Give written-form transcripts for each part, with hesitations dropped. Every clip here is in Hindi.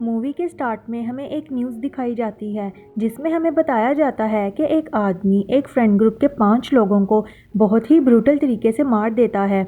मूवी के स्टार्ट में हमें एक न्यूज़ दिखाई जाती है जिसमें हमें बताया जाता है कि एक आदमी एक फ्रेंड ग्रुप के 5 लोगों को बहुत ही ब्रूटल तरीके से मार देता है।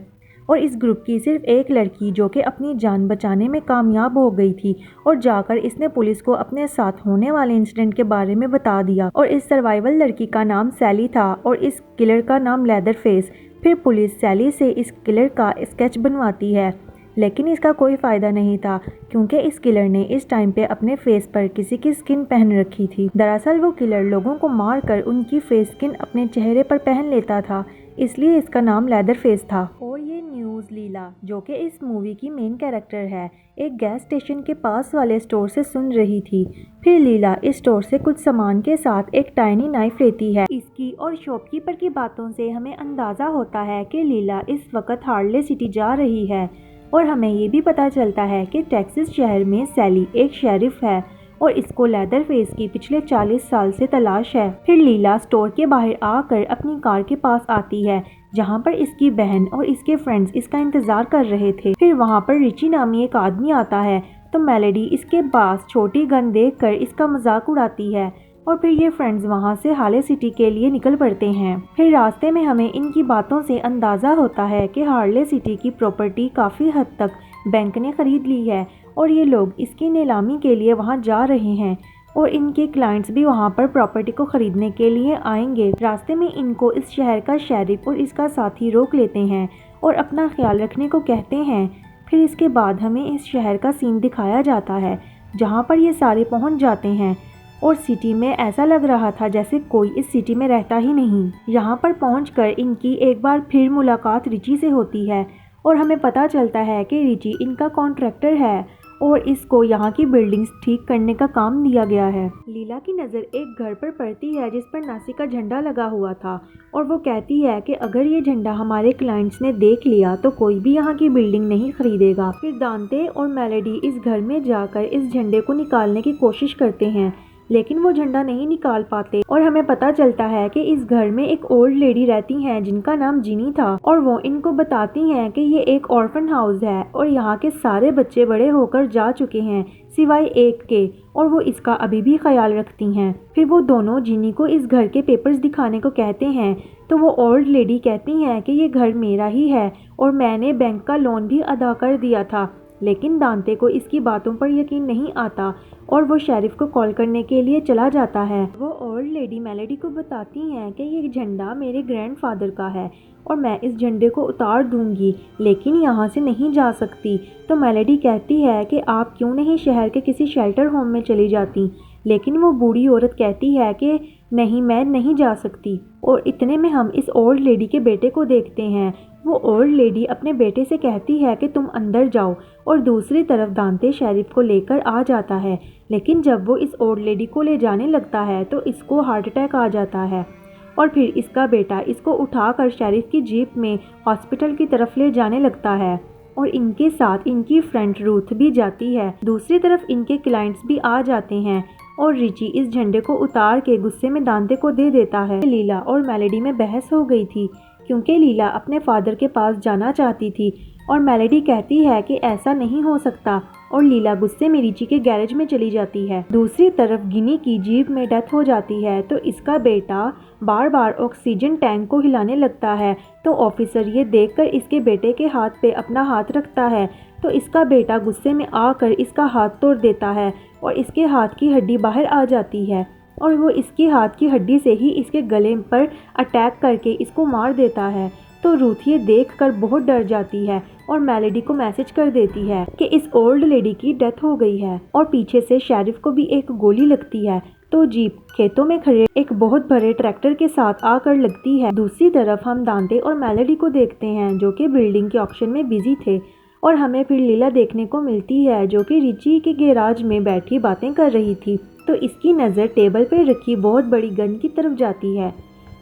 और इस ग्रुप की सिर्फ एक लड़की जो कि अपनी जान बचाने में कामयाब हो गई थी और जाकर इसने पुलिस को अपने साथ होने वाले इंसिडेंट के बारे में बता दिया। और इस सर्वाइवल लड़की का नाम सैली था और इस किलर का नाम लेदरफेस। फिर पुलिस सैली से इस किलर का स्केच बनवाती है, लेकिन इसका कोई फ़ायदा नहीं था क्योंकि इस किलर ने इस टाइम पे अपने फेस पर किसी की स्किन पहन रखी थी। दरअसल वो किलर लोगों को मारकर उनकी फेस स्किन अपने चेहरे पर पहन लेता था, इसलिए इसका नाम लेदर फेस था। और ये न्यूज़ लीला जो कि इस मूवी की मेन कैरेक्टर है, एक गैस स्टेशन के पास वाले स्टोर से सुन रही थी। फिर लीला इस स्टोर से कुछ सामान के साथ एक टाइनी नाइफ लेती है। इसकी और शॉपकीपर की बातों से हमें अंदाज़ा होता है कि लीला इस वक्त हार्ले सिटी जा रही है। और हमें ये भी पता चलता है कि टेक्सास शहर में सैली एक शेरिफ है और इसको लेदर फेस की पिछले 40 साल से तलाश है। फिर लीला स्टोर के बाहर आकर अपनी कार के पास आती है जहाँ पर इसकी बहन और इसके फ्रेंड्स इसका इंतजार कर रहे थे। फिर वहाँ पर रिची नामी एक आदमी आता है तो मेलेडी इसके पास छोटी गन देखकर इसका मजाक उड़ाती है और फिर ये फ्रेंड्स वहाँ से हार्ले सिटी के लिए निकल पड़ते हैं। फिर रास्ते में हमें इनकी बातों से अंदाज़ा होता है कि हार्ले सिटी की प्रॉपर्टी काफ़ी हद तक बैंक ने ख़रीद ली है और ये लोग इसकी नीलामी के लिए वहाँ जा रहे हैं और इनके क्लाइंट्स भी वहाँ पर प्रॉपर्टी को ख़रीदने के लिए आएंगे। रास्ते में इनको इस शहर का शेरिफ और इसका साथी रोक लेते हैं और अपना ख्याल रखने को कहते हैं। फिर इसके बाद हमें इस शहर का सीन दिखाया जाता है जहाँ पर ये सारे पहुँच जाते हैं और सिटी में ऐसा लग रहा था जैसे कोई इस सिटी में रहता ही नहीं। यहाँ पर पहुंचकर इनकी एक बार फिर मुलाकात रिची से होती है और हमें पता चलता है कि रिची इनका कॉन्ट्रैक्टर है और इसको यहाँ की बिल्डिंग्स ठीक करने का काम दिया गया है। लीला की नज़र एक घर पर पड़ती है जिस पर नासी का झंडा लगा हुआ था और वो कहती है कि अगर ये झंडा हमारे क्लाइंट्स ने देख लिया तो कोई भी यहाँ की बिल्डिंग नहीं खरीदेगा। फिर दांते और मेलेडी इस घर में जाकर इस झंडे को निकालने की कोशिश करते हैं लेकिन वो झंडा नहीं निकाल पाते और हमें पता चलता है कि इस घर में एक ओल्ड लेडी रहती हैं जिनका नाम जिनी था और वो इनको बताती हैं कि ये एक ऑर्फन हाउस है और यहाँ के सारे बच्चे बड़े होकर जा चुके हैं सिवाय एक के और वो इसका अभी भी ख्याल रखती हैं। फिर वो दोनों जिनी को इस घर के पेपर्स दिखाने को कहते हैं तो वो ओल्ड लेडी कहती हैं कि ये घर मेरा ही है और मैंने बैंक का लोन भी अदा कर दिया था। लेकिन दांते को इसकी बातों पर यकीन नहीं आता और वो शेरिफ को कॉल करने के लिए चला जाता है। वो ओल्ड लेडी मेलेडी को बताती हैं कि ये झंडा मेरे ग्रैंडफादर का है और मैं इस झंडे को उतार दूंगी लेकिन यहाँ से नहीं जा सकती। तो मेलेडी कहती है कि आप क्यों नहीं शहर के किसी शेल्टर होम में चली जाती, लेकिन वो बूढ़ी औरत कहती है कि नहीं, मैं नहीं जा सकती। और इतने में हम इस ओल्ड लेडी के बेटे को देखते हैं। वो ओल्ड लेडी अपने बेटे से कहती है कि तुम अंदर जाओ और दूसरी तरफ दांते शेरिफ को लेकर आ जाता है, लेकिन जब वो इस ओल्ड लेडी को ले जाने लगता है तो इसको हार्ट अटैक आ जाता है और फिर इसका बेटा इसको उठाकर शेरिफ की जीप में हॉस्पिटल की तरफ ले जाने लगता है और इनके साथ इनकी फ्रेंड रूथ भी जाती है। दूसरी तरफ इनके क्लाइंट्स भी आ जाते हैं और रिची इस झंडे को उतार के गुस्से में दांते को दे देता है। लीला और मेलेडी में बहस हो गई थी क्योंकि लीला अपने फादर के पास जाना चाहती थी और मेलेडी कहती है कि ऐसा नहीं हो सकता और लीला गुस्से में रिची के गैरेज में चली जाती है। दूसरी तरफ गिनी की जीप में डेथ हो जाती है तो इसका बेटा बार बार ऑक्सीजन टैंक को हिलाने लगता है तो ऑफिसर ये देखकर इसके बेटे के हाथ पे अपना हाथ रखता है तो इसका बेटा गुस्से में आकर इसका हाथ तोड़ देता है और इसके हाथ की हड्डी बाहर आ जाती है और वो इसकी हाथ की हड्डी से ही इसके गले पर अटैक करके इसको मार देता है। तो रूथ ये देखकर बहुत डर जाती है और मेलेडी को मैसेज कर देती है कि इस ओल्ड लेडी की डेथ हो गई है और पीछे से शेरिफ को भी एक गोली लगती है तो जीप खेतों में खड़े एक बहुत बड़े ट्रैक्टर के साथ आकर लगती है। दूसरी तरफ हम दांते और मेलेडी को देखते हैं जो कि बिल्डिंग के ऑक्शन में बिजी थे और हमें फिर लीला देखने को मिलती है जो कि रिची के गैराज में बैठी बातें कर रही थी। तो इसकी नज़र टेबल पर रखी बहुत बड़ी गन की तरफ जाती है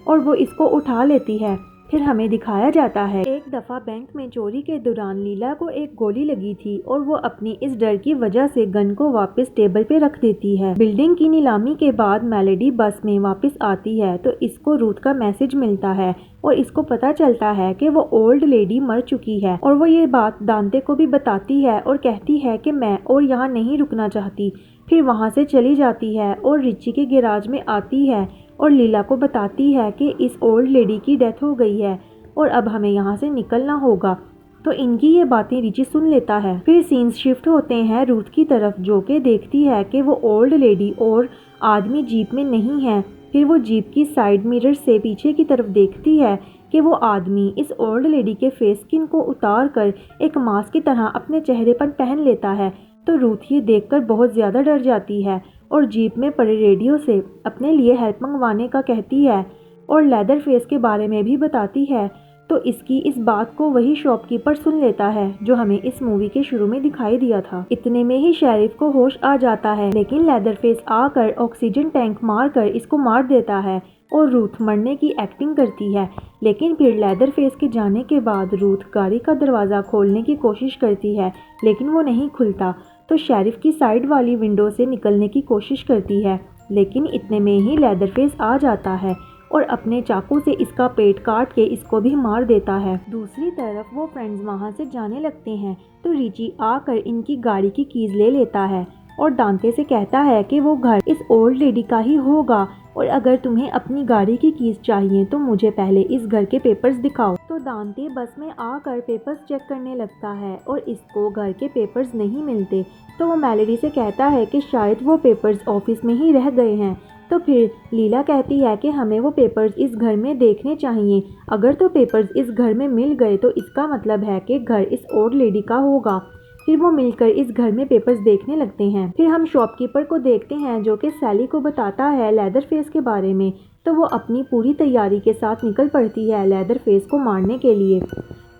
और वो इसको उठा लेती है फिर हमें दिखाया जाता है एक दफ़ा बैंक में चोरी के दौरान लीला को एक गोली लगी थी और वो अपनी इस डर की वजह से गन को वापस टेबल पे रख देती है। बिल्डिंग की नीलामी के बाद मेलेडी बस में वापस आती है तो इसको रूथ का मैसेज मिलता है और इसको पता चलता है कि वो ओल्ड लेडी मर चुकी है और वो ये बात दांते को भी बताती है और कहती है कि मैं और यहाँ नहीं रुकना चाहती। फिर वहाँ से चली जाती है और रिची के गैराज में आती है और लीला को बताती है कि इस ओल्ड लेडी की डेथ हो गई है और अब हमें यहाँ से निकलना होगा। तो इनकी ये बातें रिची सुन लेता है। फिर सीन्स शिफ्ट होते हैं रूथ की तरफ जो कि देखती है कि वो ओल्ड लेडी और आदमी जीप में नहीं है। फिर वो जीप की साइड मिरर से पीछे की तरफ देखती है कि वो आदमी इस ओल्ड लेडी के फेस स्किन को उतार कर एक मास्क की तरह अपने चेहरे पर पहन लेता है। तो रूथ ये देखकर बहुत ज़्यादा डर जाती है और जीप में पड़े रेडियो से अपने लिए हेल्प मंगवाने का कहती है और लेदर फेस के बारे में भी बताती है। तो इसकी इस बात को वही शॉपकीपर सुन लेता है जो हमें इस मूवी के शुरू में दिखाई दिया था। इतने में ही शेरिफ को होश आ जाता है लेकिन लेदर फेस आकर ऑक्सीजन टैंक मारकर इसको मार देता है और रूथ मरने की एक्टिंग करती है। लेकिन फिर लेदर फेस के जाने के बाद रूथ गाड़ी का दरवाज़ा खोलने की कोशिश करती है लेकिन वो नहीं खुलता। तो शेरिफ की साइड वाली विंडो से निकलने की कोशिश करती है लेकिन इतने में ही लेदर फेस आ जाता है और अपने चाकू से इसका पेट काट के इसको भी मार देता है। दूसरी तरफ वो फ्रेंड्स वहाँ से जाने लगते हैं तो रिची आकर इनकी गाड़ी की कीज ले लेता है और दांते से कहता है कि वो घर इस ओल्ड लेडी का ही होगा और अगर तुम्हें अपनी गाड़ी की कीज चाहिए तो मुझे पहले इस घर के पेपर्स दिखाओ। तो दांते बस में आकर पेपर्स चेक करने लगता है और इसको घर के पेपर्स नहीं मिलते। तो वो मेलेडी से कहता है कि शायद वो पेपर्स ऑफिस में ही रह गए हैं। तो फिर लीला कहती है कि हमें वो पेपर्स इस घर में देखने चाहिए। अगर तो पेपर्स इस घर में मिल गए तो इसका मतलब है कि घर इस ओल्ड लेडी का होगा। फिर वो मिलकर इस घर में पेपर्स देखने लगते हैं। फिर हम शॉपकीपर को देखते हैं जो कि सैली को बताता है लेदर फेस के बारे में। तो वो अपनी पूरी तैयारी के साथ निकल पड़ती है लेदर फेस को मारने के लिए।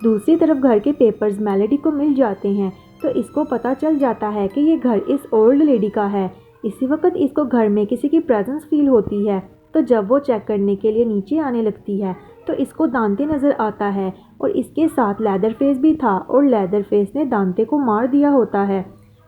दूसरी तरफ घर के पेपर्स मेलेडी को मिल जाते हैं तो इसको पता चल जाता है कि ये घर इस ओल्ड लेडी का है। इसी वक्त इसको घर में किसी की प्रेजेंस फील होती है। तो जब वो चेक करने के लिए नीचे आने लगती है तो इसको दांते नज़र आता है और इसके साथ लेदर फेस भी था और लेदर फेस ने दांते को मार दिया होता है।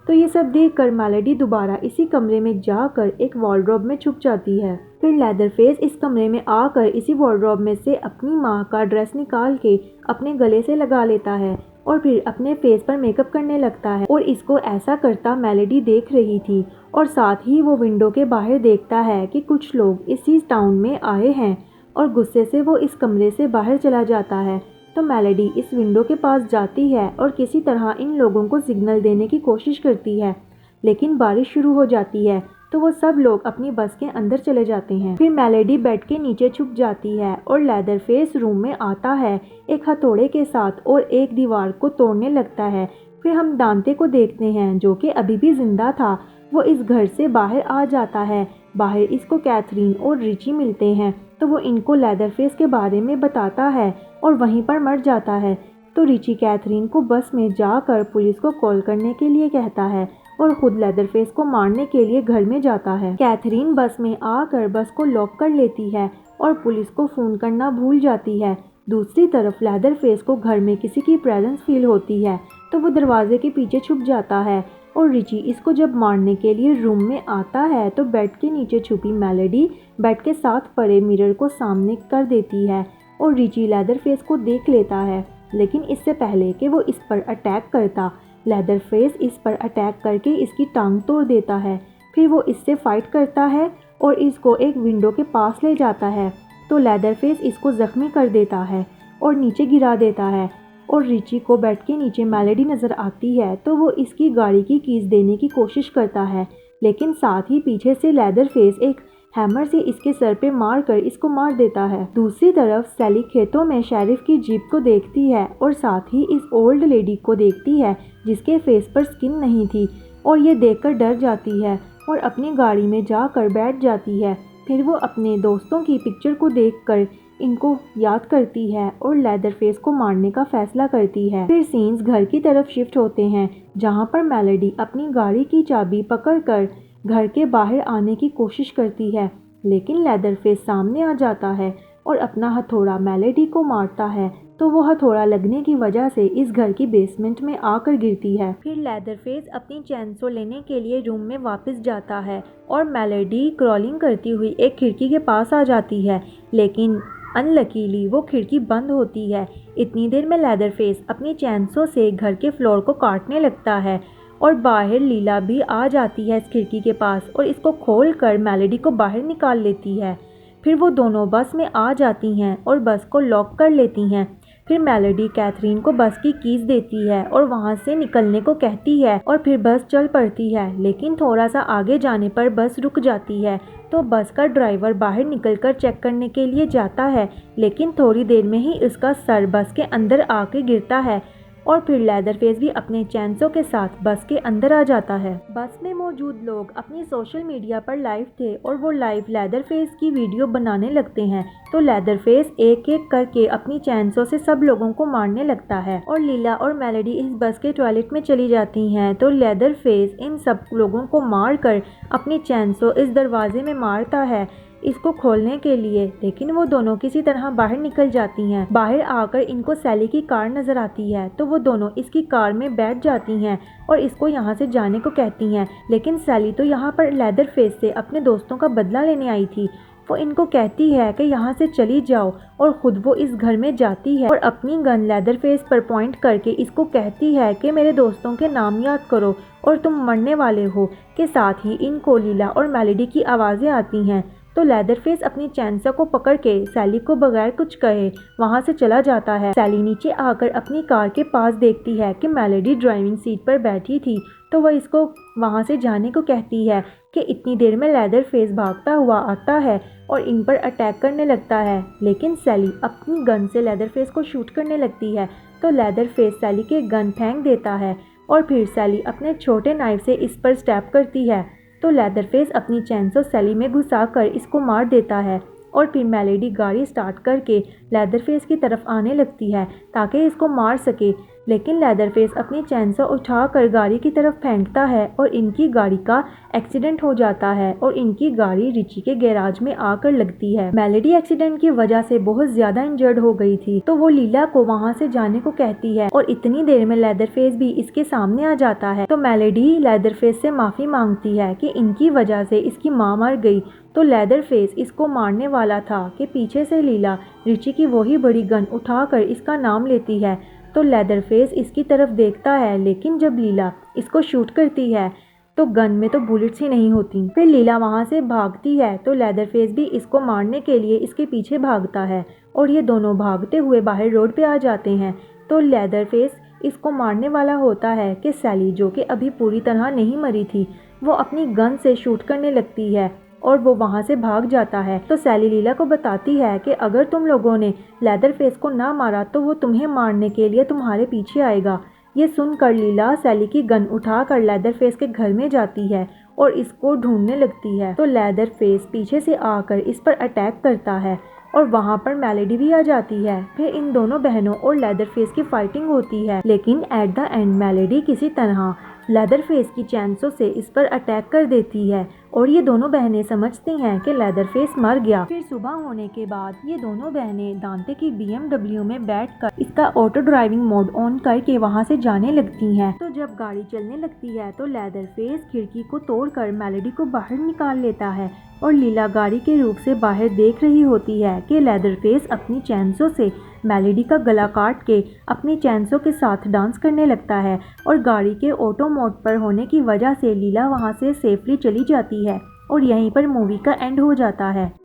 तो ये सब देखकर मेलेडी दोबारा इसी कमरे में जाकर एक वॉर्डरोब में छुप जाती है। फिर लेदर फेस इस कमरे में आकर इसी वॉर्डरोब में से अपनी माँ का ड्रेस निकाल के अपने गले से लगा लेता है और फिर अपने फेस पर मेकअप करने लगता है और इसको ऐसा करता मेलेडी देख रही थी और साथ ही वो विंडो के बाहर देखता है कि कुछ लोग इसी टाउन में आए हैं और गुस्से से वो इस कमरे से बाहर चला जाता है। तो मेलेडी इस विंडो के पास जाती है और किसी तरह इन लोगों को सिग्नल देने की कोशिश करती है लेकिन बारिश शुरू हो जाती है तो वो सब लोग अपनी बस के अंदर चले जाते हैं। फिर मेलेडी बेड के नीचे छुप जाती है और लेदर फेस रूम में आता है एक हथौड़े के साथ और एक दीवार को तोड़ने लगता है। फिर हम दांते को देखते हैं जो कि अभी भी जिंदा था। वो इस घर से बाहर आ जाता है। बाहर इसको कैथरीन और रिची मिलते हैं तो वो इनको लेदर फेस के बारे में बताता है और वहीं पर मर जाता है। तो रिची कैथरीन को बस में जाकर पुलिस को कॉल करने के लिए कहता है और खुद लेदर फेस को मारने के लिए घर में जाता है। कैथरीन बस में आकर बस को लॉक कर लेती है और पुलिस को फ़ोन करना भूल जाती है। दूसरी तरफ लेदर फेस को घर में किसी की प्रेजेंस फील होती है तो वो दरवाजे के पीछे छुप जाता है और रिची इसको जब मारने के लिए रूम में आता है तो बेड के नीचे छुपी मेलेडी बेड के साथ पड़े मिरर को सामने कर देती है और रिची लेदर फेस को देख लेता है। लेकिन इससे पहले कि वो इस पर अटैक करता लेदर फेस इस पर अटैक करके इसकी टांग तोड़ देता है। फिर वो इससे फाइट करता है और इसको एक विंडो के पास ले जाता है तो लेदर फेस इसको ज़ख्मी कर देता है और नीचे गिरा देता है और रिची को बेड के नीचे मेलेडी नज़र आती है तो वो इसकी गाड़ी की कीज देने की कोशिश करता है लेकिन साथ ही पीछे से लेदर फेस एक हैमर से इसके सर पे मार कर इसको मार देता है। दूसरी तरफ सैली खेतों में शेरिफ की जीप को देखती है और साथ ही इस ओल्ड लेडी को देखती है जिसके फेस पर स्किन नहीं थी और ये देखकर डर जाती है और अपनी गाड़ी में जाकर बैठ जाती है। फिर वो अपने दोस्तों की पिक्चर को देखकर इनको याद करती है और लेदर फेस को मारने का फैसला करती है। फिर सीन्स घर की तरफ शिफ्ट होते हैं जहाँ पर मेलेडी अपनी गाड़ी की चाबी पकड़कर घर के बाहर आने की कोशिश करती है लेकिन लेदर फेस सामने आ जाता है और अपना हथौड़ा मेलेडी को मारता है तो वो हथौड़ा लगने की वजह से इस घर की बेसमेंट में आकर गिरती है। फिर लेदरफेस अपनी चैनसो लेने के लिए रूम में वापस जाता है और मेलेडी क्रॉलिंग करती हुई एक खिड़की के पास आ जाती है, लेकिन अनलकीली वो खिड़की बंद होती है। इतनी देर में लेदरफेस अपनी चैनसो से घर के फ्लोर को काटने लगता है और बाहर लीला भी आ जाती है इस खिड़की के पास और इसको खोल कर मेलेडी को बाहर निकाल लेती है। फिर वो दोनों बस में आ जाती हैं और बस को लॉक कर लेती हैं। फिर मेलेडी कैथरीन को बस की कीज देती है और वहाँ से निकलने को कहती है और फिर बस चल पड़ती है, लेकिन थोड़ा सा आगे जाने पर बस रुक जाती है। तो बस का ड्राइवर बाहर निकलकर चेक करने के लिए जाता है, लेकिन थोड़ी देर में ही उसका सर बस के अंदर आके गिरता है और फिर लेदरफेस भी अपने चैनसो के साथ बस के अंदर आ जाता है। बस में मौजूद लोग अपनी सोशल मीडिया पर लाइव थे और वो लाइव लेदरफेस की वीडियो बनाने लगते हैं। तो लेदरफेस एक एक करके अपनी चैनसो से सब लोगों को मारने लगता है और लीला और मेलेडी इस बस के टॉयलेट में चली जाती हैं। तो लेदरफेस इन सब लोगों को मार कर अपनी चैनसो इस दरवाजे में मारता है इसको खोलने के लिए, लेकिन वो दोनों किसी तरह बाहर निकल जाती हैं। बाहर आकर इनको सैली की कार नजर आती है तो वो दोनों इसकी कार में बैठ जाती हैं और इसको यहाँ से जाने को कहती हैं, लेकिन सैली तो यहाँ पर लेदरफेस से अपने दोस्तों का बदला लेने आई थी। वो इनको कहती है कि यहाँ से चली जाओ और खुद वो इस घर में जाती है और अपनी गन लेदरफेस पर पॉइंट करके इसको कहती है कि मेरे दोस्तों के नाम याद करो और तुम मरने वाले हो। के साथ ही इनको लीला और मेलेडी की आवाज़ें आती हैं। तो लेदरफेस अपनी चैनसो को पकड़ के सैली को बगैर कुछ कहे वहाँ से चला जाता है। सैली नीचे आकर अपनी कार के पास देखती है कि मेलेडी ड्राइविंग सीट पर बैठी थी, तो वह इसको वहाँ से जाने को कहती है कि इतनी देर में लेदरफेस भागता हुआ आता है और इन पर अटैक करने लगता है, लेकिन सैली अपनी गन से लेदरफेस को शूट करने लगती है। तो लेदरफेस सैली के गन फेंक देता है और फिर सैली अपने छोटे नाइफ से इस पर स्टैप करती है। तो लेदरफेस अपनी चैनसो सैली में घुसाकर इसको मार देता है और फिर मेलेडी गाड़ी स्टार्ट करके लेदरफेस की तरफ आने लगती है ताकि इसको मार सके, लेकिन लेदरफेस अपनी चैनसो उठाकर गाड़ी की तरफ फेंकता है और इनकी गाड़ी का एक्सीडेंट हो जाता है और इनकी गाड़ी रिची के गैराज में आकर लगती है। मेलेडी एक्सीडेंट की वजह से बहुत ज्यादा इंजर्ड हो गई थी, तो वो लीला को वहाँ से जाने को कहती है और इतनी देर में लेदरफेस भी इसके सामने आ जाता है। तो मेलेडी लेदरफेस से माफी मांगती है कि इनकी वजह से इसकी माँ मर गई। तो लेदरफेस इसको मारने वाला था कि पीछे से लीला रिची की वही बड़ी गन उठाकर इसका नाम लेती है। तो लेदरफेस इसकी तरफ देखता है, लेकिन जब लीला इसको शूट करती है तो गन में तो बुलेट्स ही नहीं होती। फिर लीला वहाँ से भागती है तो लेदरफेस भी इसको मारने के लिए इसके पीछे भागता है और ये दोनों भागते हुए बाहर रोड पे आ जाते हैं। तो लेदरफेस इसको मारने वाला होता है कि सैली, जो कि अभी पूरी तरह नहीं मरी थी, वो अपनी गन से शूट करने लगती है और वो वहाँ से भाग जाता है। तो सैली लीला को बताती है कि अगर तुम लोगों ने लेदरफेस को ना मारा तो वो तुम्हें मारने के लिए तुम्हारे पीछे आएगा। ये सुनकर लीला सैली की गन उठाकर लेदरफेस के घर में जाती है और इसको ढूंढने लगती है। तो लेदरफेस पीछे से आकर इस पर अटैक करता है और वहाँ पर मेलेडी भी आ जाती है। फिर इन दोनों बहनों और लेदरफेस की फाइटिंग होती है, लेकिन एट द एंड मेलेडी किसी तरह लेदरफेस की चैनसो से इस पर अटैक कर देती है और ये दोनों बहनें समझती हैं कि लेदरफेस मर गया। फिर सुबह होने के बाद ये दोनों बहनें दांते की BMW में बैठकर इसका ऑटो ड्राइविंग मोड ऑन करके वहाँ से जाने लगती हैं। तो जब गाड़ी चलने लगती है तो लेदरफेस खिड़की को तोड़कर मेलेडी को बाहर निकाल लेता है और लीला गाड़ी के रूप से बाहर देख रही होती है कि लेदरफेस अपनी चैनसो से मेलेडी का गला काट के अपनी चैनसो के साथ डांस करने लगता है और गाड़ी के ऑटो मोड पर होने की वजह से लीला वहाँ से सेफली चली जाती है और यहीं पर मूवी का एंड हो जाता है।